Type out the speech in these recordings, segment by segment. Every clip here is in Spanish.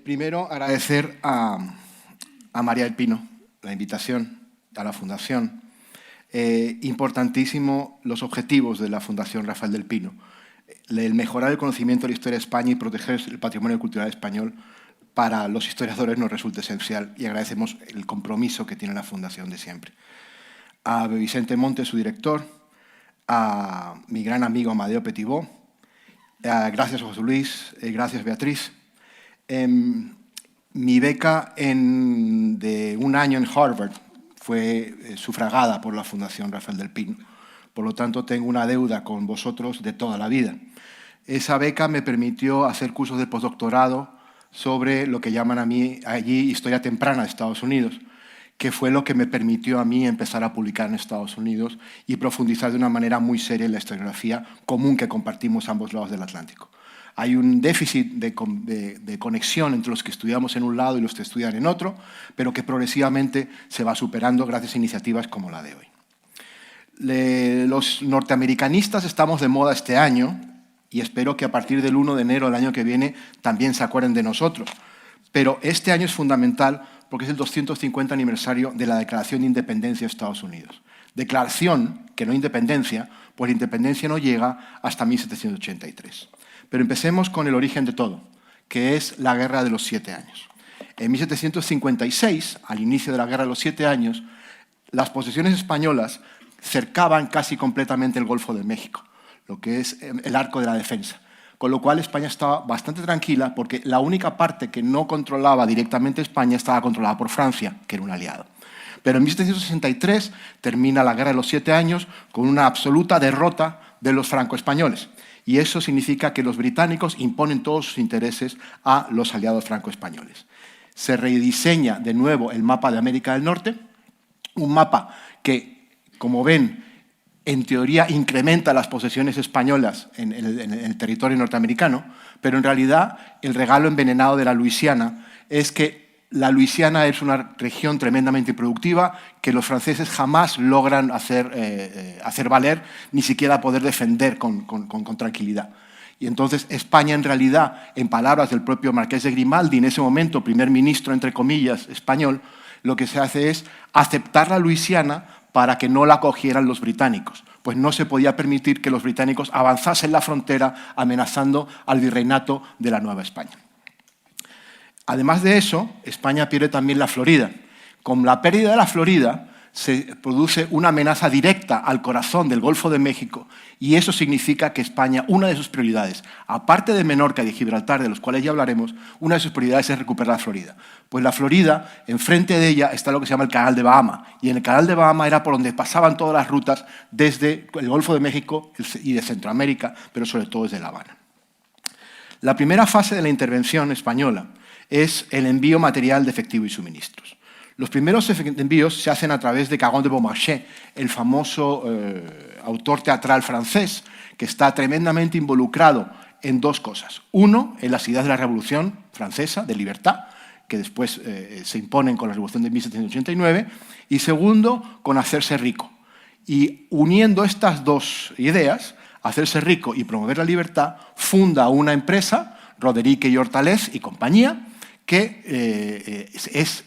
Primero, agradecer a María del Pino la invitación, a la Fundación. Importantísimo los objetivos de la Fundación Rafael del Pino. El mejorar el conocimiento de la historia de España y proteger el patrimonio cultural español para los historiadores nos resulta esencial y agradecemos el compromiso que tiene la Fundación de siempre. A Vicente Montes, su director, a mi gran amigo Amadeo Petibó, gracias José Luis, gracias Beatriz. Mi beca de un año en Harvard fue sufragada por la Fundación Rafael del Pino. Por lo tanto, tengo una deuda con vosotros de toda la vida. Esa beca me permitió hacer cursos de postdoctorado sobre lo que llaman allí historia temprana de Estados Unidos, que fue lo que me permitió a mí empezar a publicar en Estados Unidos y profundizar de una manera muy seria en la historiografía común que compartimos a ambos lados del Atlántico. Hay un déficit de conexión entre los que estudiamos en un lado y los que estudian en otro, pero que progresivamente se va superando gracias a iniciativas como la de hoy. Los norteamericanistas estamos de moda este año y espero que a partir del 1 de enero del año que viene también se acuerden de nosotros. Pero este año es fundamental porque es el 250 aniversario de la Declaración de Independencia de Estados Unidos. Declaración que no independencia, pues la independencia no llega hasta 1783. Pero empecemos con el origen de todo, que es la Guerra de los 7 años. En 1756, al inicio de la Guerra de los 7 años, las posesiones españolas cercaban casi completamente el Golfo de México, lo que es el arco de la defensa. Con lo cual España estaba bastante tranquila porque la única parte que no controlaba directamente España estaba controlada por Francia, que era un aliado. Pero en 1763 termina la Guerra de los 7 años con una absoluta derrota de los franco-españoles. Y eso significa que los británicos imponen todos sus intereses a los aliados franco-españoles. Se rediseña de nuevo el mapa de América del Norte, un mapa que, como ven, en teoría incrementa las posesiones españolas en el territorio norteamericano, pero en realidad el regalo envenenado de la Luisiana es que la Luisiana es una región tremendamente productiva que los franceses jamás logran hacer valer, ni siquiera poder defender con tranquilidad. Y entonces España, en realidad, en palabras del propio Marqués de Grimaldi, en ese momento primer ministro, entre comillas, español, lo que se hace es aceptar la Luisiana para que no la cogieran los británicos, pues no se podía permitir que los británicos avanzasen la frontera amenazando al virreinato de la Nueva España. Además de eso, España pierde también la Florida. Con la pérdida de la Florida se produce una amenaza directa al corazón del Golfo de México y eso significa que España, una de sus prioridades, aparte de Menorca y de Gibraltar, de los cuales ya hablaremos, una de sus prioridades es recuperar la Florida. Pues la Florida, enfrente de ella está lo que se llama el Canal de Bahama y en el Canal de Bahama era por donde pasaban todas las rutas desde el Golfo de México y de Centroamérica, pero sobre todo desde La Habana. La primera fase de la intervención española es el envío material de efectivo y suministros. Los primeros envíos se hacen a través de Caron de Beaumarchais, el famoso autor teatral francés, que está tremendamente involucrado en dos cosas. Uno, en las ideas de la Revolución Francesa, de libertad, que después se imponen con la Revolución de 1789, y segundo, con hacerse rico. Y uniendo estas dos ideas, hacerse rico y promover la libertad, funda una empresa, Roderick y Hortalez y compañía, que es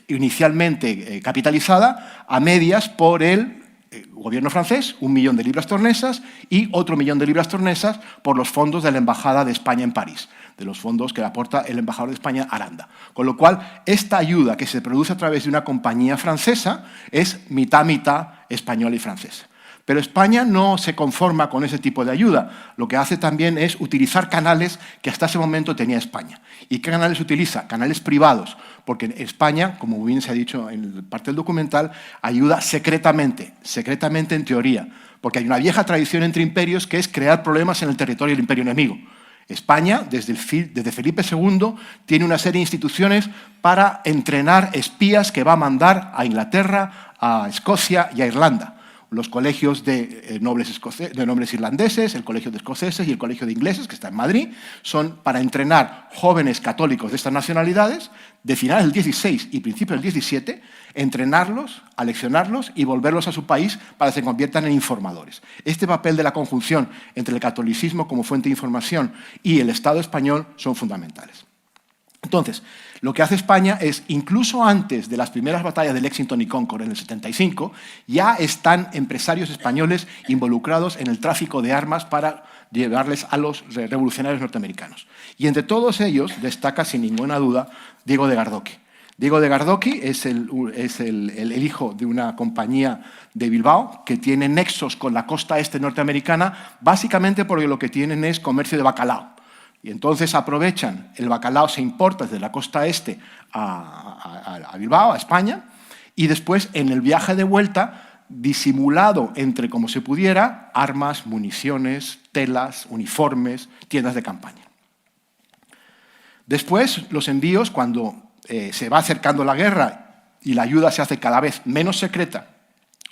inicialmente capitalizada a medias por el gobierno francés, 1 millón de libras tornesas, y otro 1 millón de libras tornesas por los fondos de la Embajada de España en París, de los fondos que aporta el embajador de España, Aranda. Con lo cual, esta ayuda que se produce a través de una compañía francesa es mitad española y francesa. Pero España no se conforma con ese tipo de ayuda. Lo que hace también es utilizar canales que hasta ese momento tenía España. ¿Y qué canales utiliza? Canales privados, porque España, como bien se ha dicho en parte del documental, ayuda secretamente en teoría, porque hay una vieja tradición entre imperios que es crear problemas en el territorio del imperio enemigo. España, desde Felipe II, tiene una serie de instituciones para entrenar espías que va a mandar a Inglaterra, a Escocia y a Irlanda. Los colegios de nobles irlandeses, el colegio de escoceses y el colegio de ingleses, que está en Madrid, son para entrenar jóvenes católicos de estas nacionalidades de finales del XVI y principios del XVII, entrenarlos, aleccionarlos y volverlos a su país para que se conviertan en informadores. Este papel de la conjunción entre el catolicismo como fuente de información y el Estado español son fundamentales. Entonces, lo que hace España es, incluso antes de las primeras batallas de Lexington y Concord en el 75, ya están empresarios españoles involucrados en el tráfico de armas para llevarles a los revolucionarios norteamericanos. Y entre todos ellos destaca, sin ninguna duda, Diego de Gardoqui. Diego de Gardoqui es el hijo de una compañía de Bilbao que tiene nexos con la costa este norteamericana, básicamente porque lo que tienen es comercio de bacalao. Y entonces aprovechan, el bacalao se importa desde la costa este a Bilbao, a España, y después en el viaje de vuelta, disimulado entre como se pudiera, armas, municiones, telas, uniformes, tiendas de campaña. Después, los envíos, cuando se va acercando la guerra y la ayuda se hace cada vez menos secreta,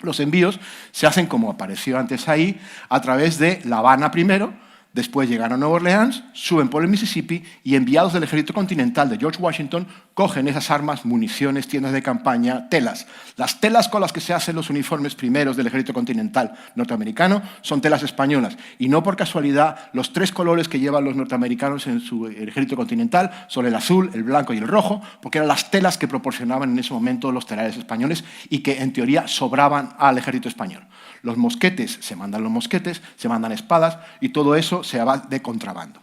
los envíos se hacen, como apareció antes ahí, a través de La Habana primero. Después llegan a Nueva Orleans, suben por el Mississippi y enviados del ejército continental de George Washington cogen esas armas, municiones, tiendas de campaña, telas. Las telas con las que se hacen los uniformes primeros del ejército continental norteamericano son telas españolas. Y no por casualidad, los tres colores que llevan los norteamericanos en su ejército continental son el azul, el blanco y el rojo, porque eran las telas que proporcionaban en ese momento los telares españoles y que en teoría sobraban al ejército español. Los mosquetes, se mandan los mosquetes, se mandan espadas y todo eso se va de contrabando.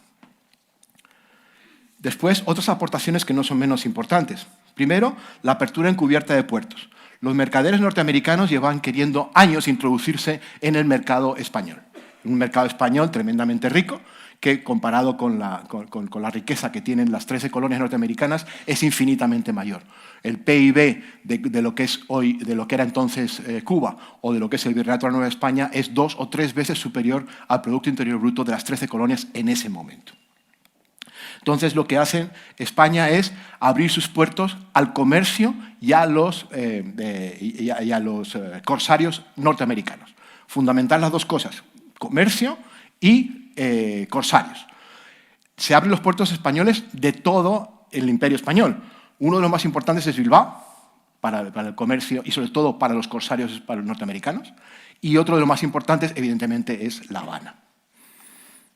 Después, otras aportaciones que no son menos importantes. Primero, la apertura encubierta de puertos. Los mercaderes norteamericanos llevan queriendo años introducirse en el mercado español. Un mercado español tremendamente rico, que comparado con la riqueza que tienen las 13 colonias norteamericanas es infinitamente mayor. El PIB de lo que es hoy, de lo que era entonces Cuba o de lo que es el Virreinato de la Nueva España es 2 o 3 veces superior al Producto Interior Bruto de las 13 colonias en ese momento. Entonces, lo que hace España es abrir sus puertos al comercio y a los corsarios norteamericanos. Fundamental las dos cosas, comercio y corsarios. Se abren los puertos españoles de todo el Imperio Español. Uno de los más importantes es Bilbao, para el comercio y sobre todo para los corsarios para los norteamericanos. Y otro de los más importantes, evidentemente, es La Habana.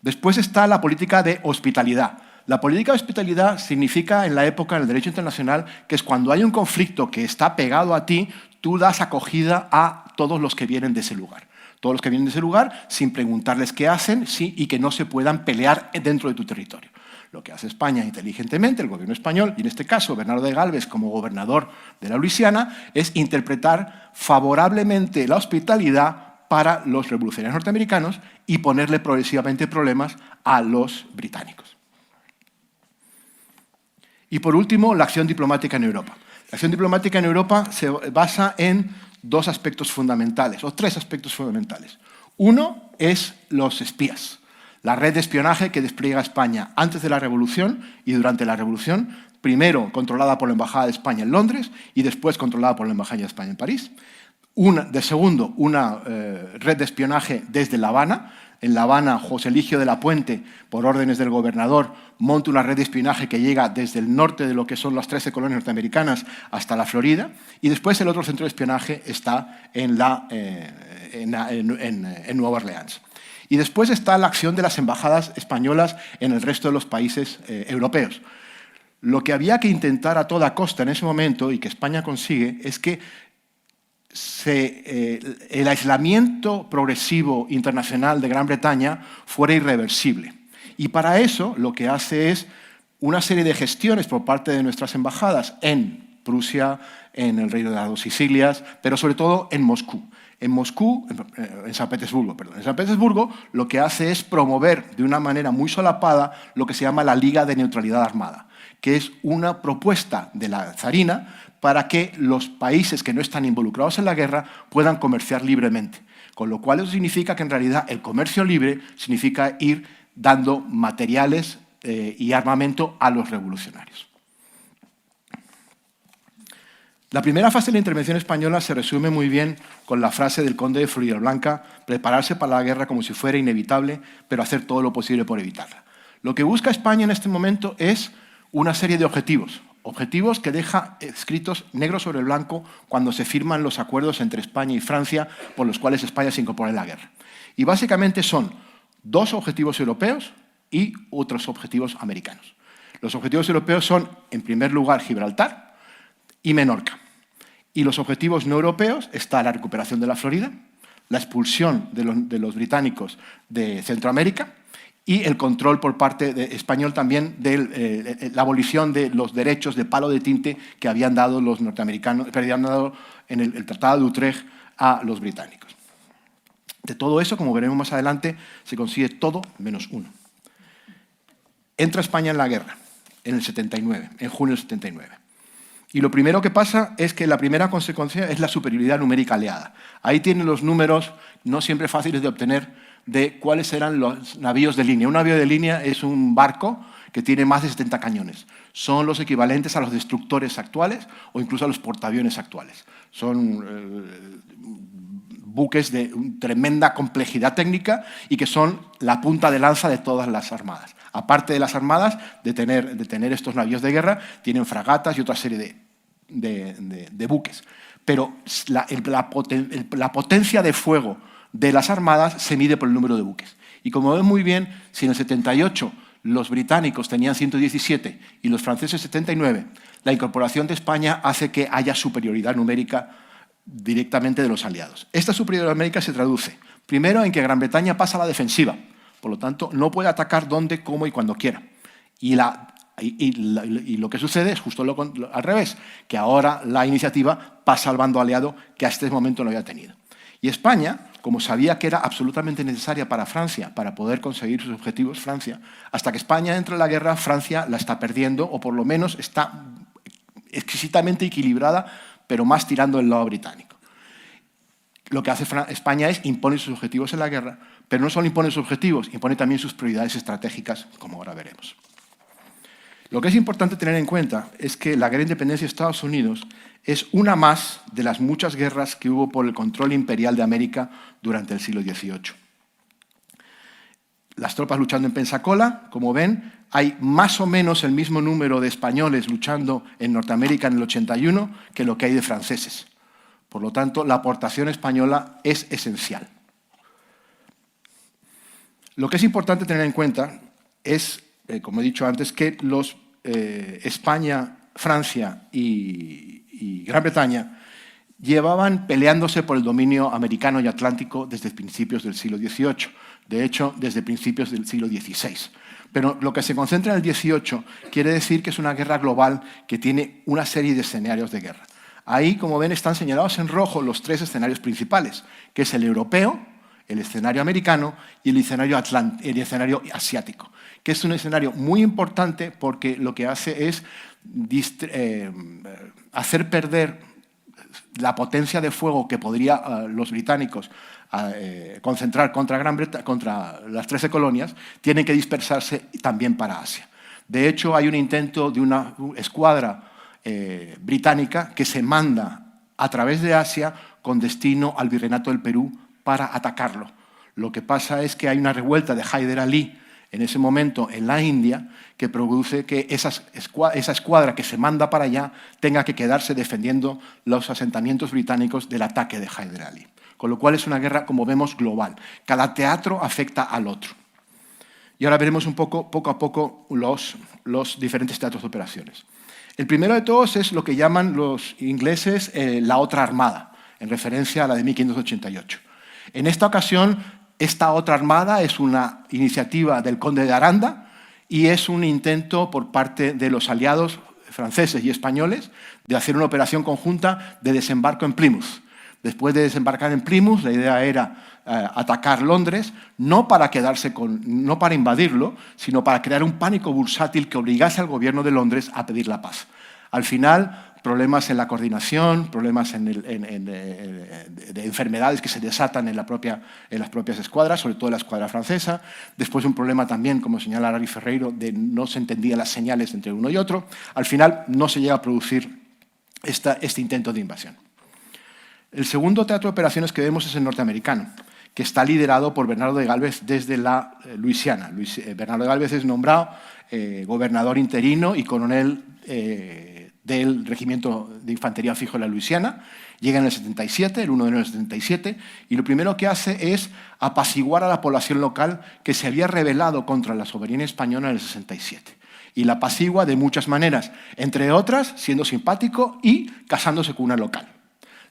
Después está la política de hospitalidad. La política de hospitalidad significa, en la época, en el derecho internacional, que es cuando hay un conflicto que está pegado a ti, tú das acogida a todos los que vienen de ese lugar. Todos los que vienen de ese lugar, sin preguntarles qué hacen, sí, y que no se puedan pelear dentro de tu territorio. Lo que hace España inteligentemente, el gobierno español, y en este caso Bernardo de Gálvez como gobernador de la Luisiana, es interpretar favorablemente la hospitalidad para los revolucionarios norteamericanos y ponerle progresivamente problemas a los británicos. Y por último, la acción diplomática en Europa. La acción diplomática en Europa se basa en dos aspectos fundamentales, o tres aspectos fundamentales. Uno es los espías, la red de espionaje que despliega España antes de la Revolución y durante la Revolución, primero controlada por la Embajada de España en Londres y después controlada por la Embajada de España en París. Segundo, una red de espionaje desde La Habana. En La Habana, José Eligio de la Puente, por órdenes del gobernador, monta una red de espionaje que llega desde el norte de lo que son las 13 colonias norteamericanas hasta la Florida. Y después el otro centro de espionaje está en Nueva Orleans. Y después está la acción de las embajadas españolas en el resto de los países europeos. Lo que había que intentar a toda costa en ese momento, y que España consigue, es que el aislamiento progresivo internacional de Gran Bretaña fuera irreversible. Y para eso lo que hace es una serie de gestiones por parte de nuestras embajadas en Prusia, en el Reino de las Dos Sicilias, pero sobre todo en Moscú. En San Petersburgo, perdón. En San Petersburgo lo que hace es promover de una manera muy solapada lo que se llama la Liga de Neutralidad Armada, que es una propuesta de la zarina para que los países que no están involucrados en la guerra puedan comerciar libremente. Con lo cual eso significa que en realidad el comercio libre significa ir dando materiales y armamento a los revolucionarios. La primera fase de la intervención española se resume muy bien con la frase del conde de Floridablanca: prepararse para la guerra como si fuera inevitable, pero hacer todo lo posible por evitarla. Lo que busca España en este momento es una serie de objetivos que deja escritos negro sobre blanco cuando se firman los acuerdos entre España y Francia por los cuales España se incorpora en la guerra. Y básicamente son 2 objetivos europeos y otros objetivos americanos. Los objetivos europeos son, en primer lugar, Gibraltar y Menorca. Y los objetivos no europeos está la recuperación de la Florida, la expulsión de los británicos de Centroamérica y el control por parte español también de la abolición de los derechos de palo de tinte que habían dado los norteamericanos, que habían dado en el Tratado de Utrecht a los británicos. De todo eso, como veremos más adelante, se consigue todo menos uno. Entra España en la guerra en el 79, en junio del 79. Y lo primero que pasa es que la primera consecuencia es la superioridad numérica aliada. Ahí tienen los números, no siempre fáciles de obtener, de cuáles eran los navíos de línea. Un navío de línea es un barco que tiene más de 70 cañones. Son los equivalentes a los destructores actuales o incluso a los portaaviones actuales. Son buques de tremenda complejidad técnica y que son la punta de lanza de todas las armadas. Aparte de las armadas, de tener estos navíos de guerra, tienen fragatas y otra serie de buques. Pero la potencia de fuego de las armadas se mide por el número de buques. Y como ven muy bien, si en el 78 los británicos tenían 117 y los franceses 79, la incorporación de España hace que haya superioridad numérica directamente de los aliados. Esta superioridad numérica se traduce, primero, en que Gran Bretaña pasa a la defensiva. Por lo tanto, no puede atacar donde, cómo y cuando quiera. Y lo que sucede es justo al revés, que ahora la iniciativa pasa al bando aliado que hasta este momento no había tenido. Y España, como sabía que era absolutamente necesaria para Francia, para poder conseguir sus objetivos, Francia, hasta que España entra en la guerra, Francia la está perdiendo, o por lo menos está exquisitamente equilibrada, pero más tirando del lado británico. Lo que hace España es imponer sus objetivos en la guerra, pero no solo impone sus objetivos, impone también sus prioridades estratégicas, como ahora veremos. Lo que es importante tener en cuenta es que la guerra de independencia de Estados Unidos es una más de las muchas guerras que hubo por el control imperial de América durante el siglo XVIII. Las tropas luchando en Pensacola, como ven, hay más o menos el mismo número de españoles luchando en Norteamérica en el 81 que lo que hay de franceses. Por lo tanto, la aportación española es esencial. Lo que es importante tener en cuenta es, como he dicho antes, que España, Francia y Gran Bretaña llevaban peleándose por el dominio americano y atlántico desde principios del siglo XVIII. De hecho, desde principios del siglo XVI. Pero lo que se concentra en el XVIII quiere decir que es una guerra global que tiene una serie de escenarios de guerra. Ahí, como ven, están señalados en rojo los tres escenarios principales, que es el europeo, el escenario americano y el escenario asiático, que es un escenario muy importante porque lo que hace es hacer perder la potencia de fuego que podrían los británicos concentrar contra las 13 colonias, tienen que dispersarse también para Asia. De hecho, hay un intento de una escuadra británica que se manda a través de Asia con destino al Virreinato del Perú para atacarlo. Lo que pasa es que hay una revuelta de Hyder Ali en ese momento en la India que produce que esa escuadra que se manda para allá tenga que quedarse defendiendo los asentamientos británicos del ataque de Hyder Ali. Con lo cual es una guerra, como vemos, global. Cada teatro afecta al otro. Y ahora veremos un poco a poco los diferentes teatros de operaciones. El primero de todos es lo que llaman los ingleses la otra armada, en referencia a la de 1588. En esta ocasión, esta otra armada es una iniciativa del conde de Aranda y es un intento por parte de los aliados franceses y españoles de hacer una operación conjunta de desembarco en Plymouth. Después de desembarcar en Plymouth, la idea era atacar Londres, no para invadirlo, sino para crear un pánico bursátil que obligase al gobierno de Londres a pedir la paz. Al final, problemas en la coordinación, problemas de enfermedades que se desatan en las propias escuadras, sobre todo en la escuadra francesa. Después un problema también, como señala Ari Ferreiro, de no se entendían las señales entre uno y otro. Al final no se llega a producir este intento de invasión. El segundo teatro de operaciones que vemos es el norteamericano, que está liderado por Bernardo de Gálvez desde la Luisiana. Bernardo de Gálvez es nombrado gobernador interino y coronel del Regimiento de Infantería Fijo de la Luisiana. Llega en el 77, el 1 de enero del 77, y lo primero que hace es apaciguar a la población local que se había rebelado contra la soberanía española en el 67. Y la apacigua de muchas maneras, entre otras siendo simpático y casándose con una local.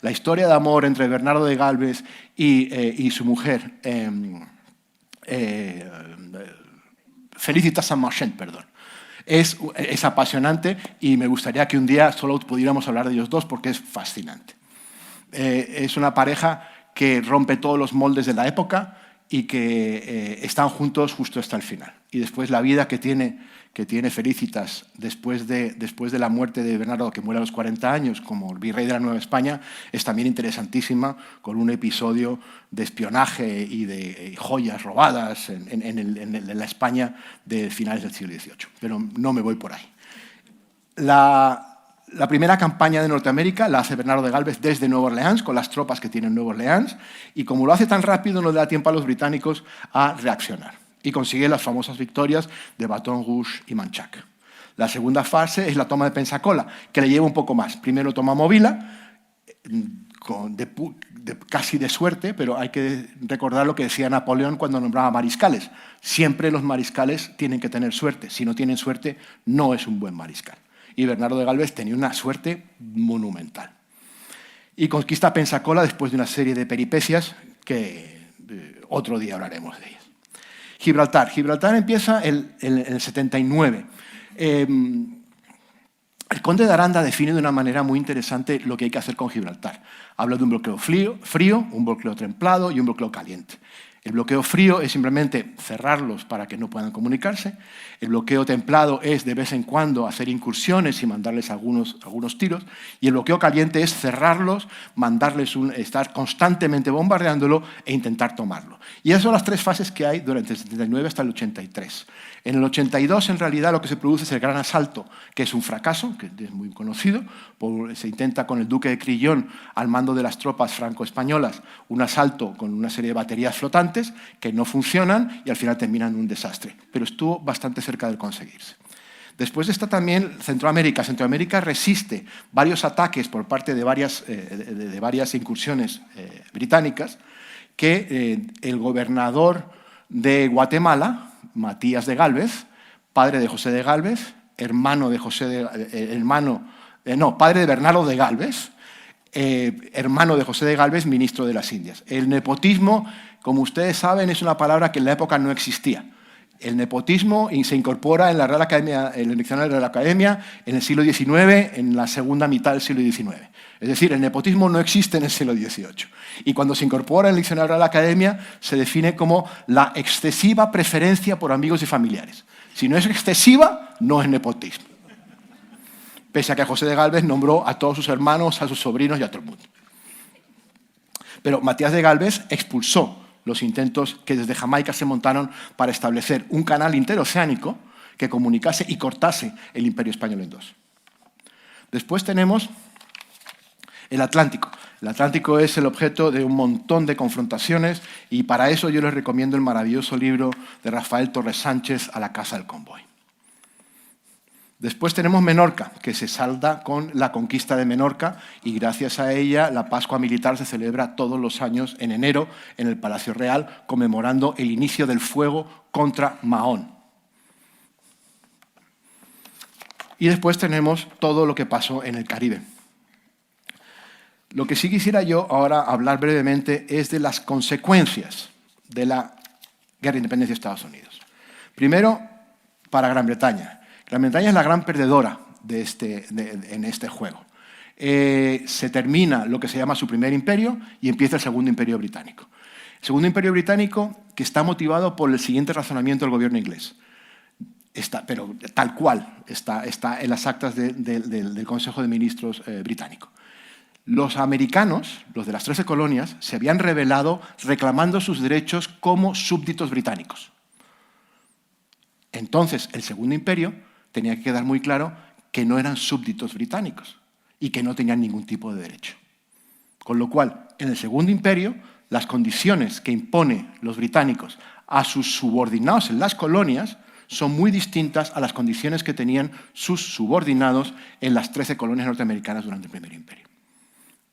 La historia de amor entre Bernardo de Galvez y su mujer, Felicitas Saint-Marchand, perdón, es apasionante y me gustaría que un día solo pudiéramos hablar de ellos dos porque es fascinante. Es una pareja que rompe todos los moldes de la época y que están juntos justo hasta el final. Y después la vida que tiene Felicitas después de la muerte de Bernardo, que muere a los 40 años, como virrey de la Nueva España, es también interesantísima, con un episodio de espionaje y de joyas robadas en la España de finales del siglo XVIII. Pero no me voy por ahí. La primera campaña de Norteamérica la hace Bernardo de Galvez desde Nueva Orleans, con las tropas que tiene en Nueva Orleans, y como lo hace tan rápido, no le da tiempo a los británicos a reaccionar. Y consigue las famosas victorias de Baton Rouge y Manchac. La segunda fase es la toma de Pensacola, que le lleva un poco más. Primero toma Movila, casi de suerte, pero hay que recordar lo que decía Napoleón cuando nombraba mariscales. Siempre los mariscales tienen que tener suerte. Si no tienen suerte, no es un buen mariscal. Y Bernardo de Galvez tenía una suerte monumental. Y conquista Pensacola después de una serie de peripecias que otro día hablaremos de ellas. Gibraltar. Gibraltar empieza en el 79. El conde de Aranda define de una manera muy interesante lo que hay que hacer con Gibraltar. Habla de un bloqueo frío, un bloqueo templado y un bloqueo caliente. El bloqueo frío es simplemente cerrarlos para que no puedan comunicarse. El bloqueo templado es de vez en cuando hacer incursiones y mandarles algunos tiros. Y el bloqueo caliente es cerrarlos, estar constantemente bombardeándolo e intentar tomarlo. Y esas son las tres fases que hay durante el 79 hasta el 83. En el 82, en realidad, lo que se produce es el Gran Asalto, que es un fracaso, que es muy conocido. Se intenta con el duque de Crillon, al mando de las tropas franco-españolas, un asalto con una serie de baterías flotantes que no funcionan y al final terminan en un desastre. Pero estuvo bastante cerca de conseguirse. Después está también Centroamérica. Centroamérica resiste varios ataques por parte de varias incursiones británicas que el gobernador de Guatemala, Matías de Galvez, padre de José de Galvez, padre de Bernardo de Galvez, hermano de José de Galvez, ministro de las Indias. El nepotismo, como ustedes saben, es una palabra que en la época no existía. El nepotismo se incorpora en la Real Academia, en el diccionario de la Academia, en el siglo XIX, en la segunda mitad del siglo XIX. Es decir, el nepotismo no existe en el siglo XVIII. Y cuando se incorpora en el diccionario de la Academia, se define como la excesiva preferencia por amigos y familiares. Si no es excesiva, no es nepotismo. Pese a que José de Galvez nombró a todos sus hermanos, a sus sobrinos y a todo el mundo. Pero Matías de Galvez expulsó los intentos que desde Jamaica se montaron para establecer un canal interoceánico que comunicase y cortase el Imperio Español en dos. Después tenemos el Atlántico. El Atlántico es el objeto de un montón de confrontaciones y para eso yo les recomiendo el maravilloso libro de Rafael Torres Sánchez, A la Casa del Convoy. Después tenemos Menorca, que se salda con la conquista de Menorca y gracias a ella la Pascua Militar se celebra todos los años en enero en el Palacio Real, conmemorando el inicio del fuego contra Mahón. Y después tenemos todo lo que pasó en el Caribe. Lo que sí quisiera yo ahora hablar brevemente es de las consecuencias de la Guerra de Independencia de Estados Unidos. Primero, para Gran Bretaña. Gran Bretaña es la gran perdedora en este juego. Se termina lo que se llama su primer imperio y empieza el segundo imperio británico. El segundo imperio británico que está motivado por el siguiente razonamiento del gobierno inglés. Pero tal cual está en las actas del Consejo de Ministros británico. Los americanos, los de las 13 colonias, se habían rebelado reclamando sus derechos como súbditos británicos. Entonces, el Segundo Imperio tenía que quedar muy claro que no eran súbditos británicos y que no tenían ningún tipo de derecho. Con lo cual, en el Segundo Imperio, las condiciones que imponen los británicos a sus subordinados en las colonias son muy distintas a las condiciones que tenían sus subordinados en las 13 colonias norteamericanas durante el Primer Imperio.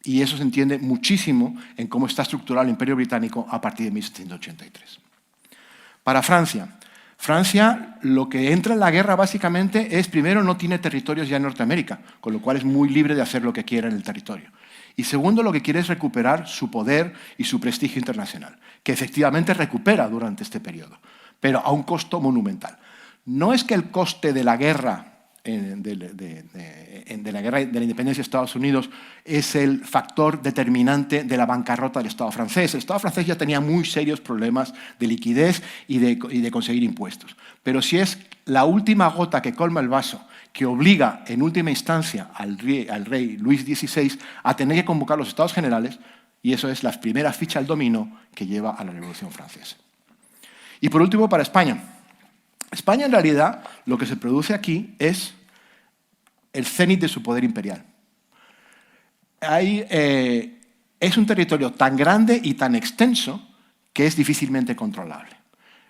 Y eso se entiende muchísimo en cómo está estructurado el Imperio Británico a partir de 1783. Para Francia, Francia lo que entra en la guerra básicamente es, primero, no tiene territorios ya en Norteamérica, con lo cual es muy libre de hacer lo que quiera en el territorio. Y segundo, lo que quiere es recuperar su poder y su prestigio internacional, que efectivamente recupera durante este periodo, pero a un costo monumental. No es que el coste de la guerra de la independencia de Estados Unidos es el factor determinante de la bancarrota del Estado francés. El Estado francés ya tenía muy serios problemas de liquidez y de conseguir impuestos. Pero si es la última gota que colma el vaso, que obliga en última instancia al rey Luis XVI a tener que convocar los Estados Generales, y eso es la primera ficha al dominó que lleva a la Revolución Francesa. Y por último, para España. España, en realidad, lo que se produce aquí es el cénit de su poder imperial. Es un territorio tan grande y tan extenso que es difícilmente controlable.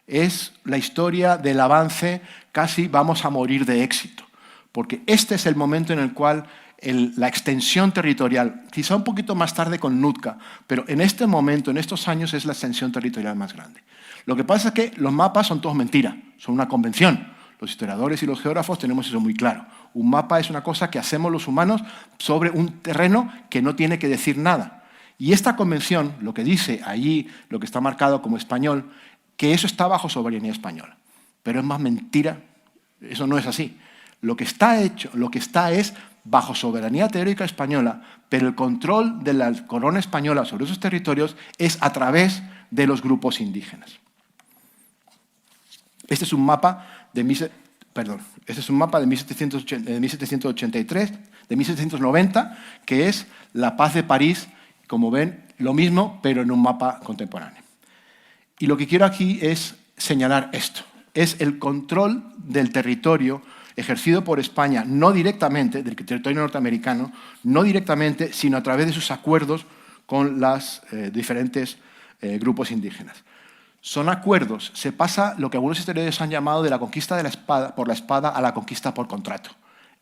Es la historia del avance, casi vamos a morir de éxito, porque este es el momento en el cual la extensión territorial, quizá un poquito más tarde con Nootka, pero en este momento, en estos años, es la extensión territorial más grande. Lo que pasa es que los mapas son todos mentira, son una convención. Los historiadores y los geógrafos tenemos eso muy claro. Un mapa es una cosa que hacemos los humanos sobre un terreno que no tiene que decir nada. Y esta convención, lo que dice allí, lo que está marcado como español, que eso está bajo soberanía española. Pero es más mentira, eso no es así. Lo que está es bajo soberanía teórica española, pero el control de la corona española sobre esos territorios es a través de los grupos indígenas. Este es un mapa de 1783, de 1790, que es la Paz de París, como ven, lo mismo, pero en un mapa contemporáneo. Y lo que quiero aquí es señalar esto. Es el control del territorio ejercido por España, no directamente, del territorio norteamericano, no directamente, sino a través de sus acuerdos con los diferentes grupos indígenas. Son acuerdos, se pasa lo que algunos historiadores han llamado de la conquista por la espada a la conquista por contrato.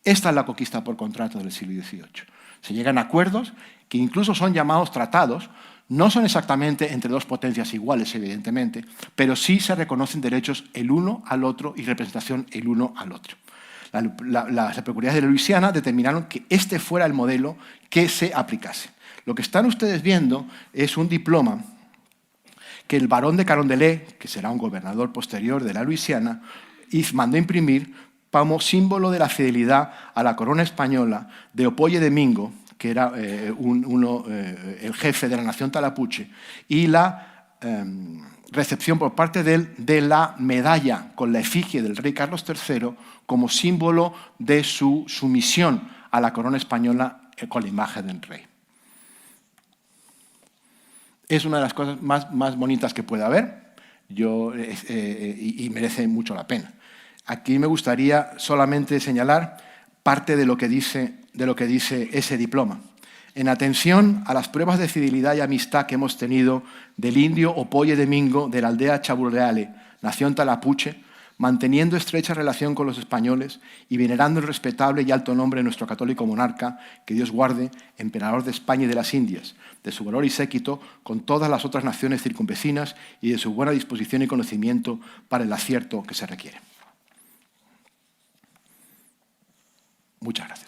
Esta es la conquista por contrato del siglo XVIII. Se llegan a acuerdos que incluso son llamados tratados, no son exactamente entre dos potencias iguales, evidentemente, pero sí se reconocen derechos el uno al otro y representación el uno al otro. Las peculiaridades de Luisiana determinaron que este fuera el modelo que se aplicase. Lo que están ustedes viendo es un diploma que el barón de Carondelet, que será un gobernador posterior de la Luisiana, mandó imprimir como símbolo de la fidelidad a la corona española de Opolle de Mingo, que era el jefe de la nación talapuche, y la recepción por parte de él de la medalla con la efigie del rey Carlos III como símbolo de su sumisión a la corona española con la imagen del rey. Es una de las cosas más bonitas que puede haber y merece mucho la pena. Aquí me gustaría solamente señalar parte de lo que dice ese diploma. En atención a las pruebas de fidelidad y amistad que hemos tenido del indio Opolle de Mingo de la aldea Chaburreale, nación talapuche, manteniendo estrecha relación con los españoles y venerando el respetable y alto nombre de nuestro católico monarca, que Dios guarde, emperador de España y de las Indias, de su valor y séquito con todas las otras naciones circunvecinas y de su buena disposición y conocimiento para el acierto que se requiere. Muchas gracias.